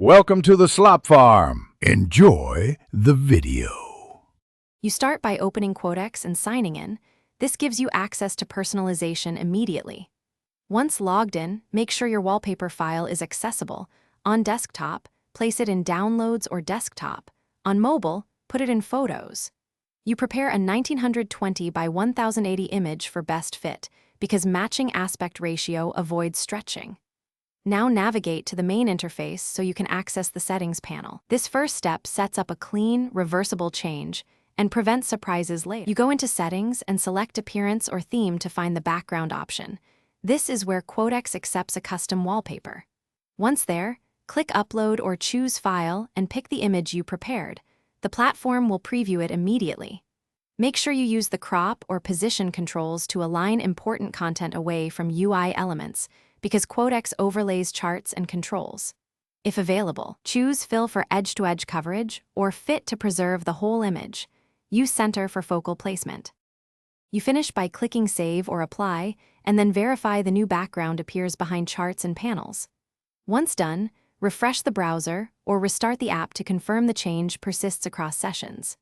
Welcome to the Slop Farm. Enjoy the video. You start by opening Quotex and signing in. This gives you access to personalization immediately. Once logged in, make sure your wallpaper file is accessible. On desktop, place it in Downloads or Desktop. On mobile, put it in Photos. You prepare a 1920 by 1080 image for best fit, because matching aspect ratio avoids stretching. Now navigate to the main interface so you can access the settings panel. This first step sets up a clean, reversible change and prevents surprises later. You go into Settings and select Appearance or Theme to find the background option. This is where Quotex accepts a custom wallpaper. Once there, click Upload or choose File and pick the image you prepared. The platform will preview it immediately. Make sure you use the crop or position controls to align important content away from UI elements, because Quotex overlays charts and controls. If available, choose Fill for edge-to-edge coverage or Fit to preserve the whole image. Use Center for focal placement. You finish by clicking Save or Apply, and then verify the new background appears behind charts and panels. Once done, refresh the browser or restart the app to confirm the change persists across sessions.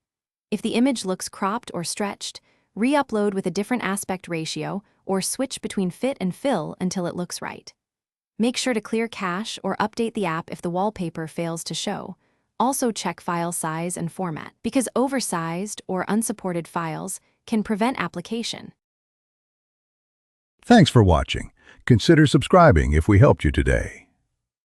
If the image looks cropped or stretched, re-upload with a different aspect ratio or switch between Fit and Fill until it looks right. Make sure to clear cache or update the app if the wallpaper fails to show. Also check file size and format, because oversized or unsupported files can prevent application. Thanks for watching. Consider subscribing if we helped you today.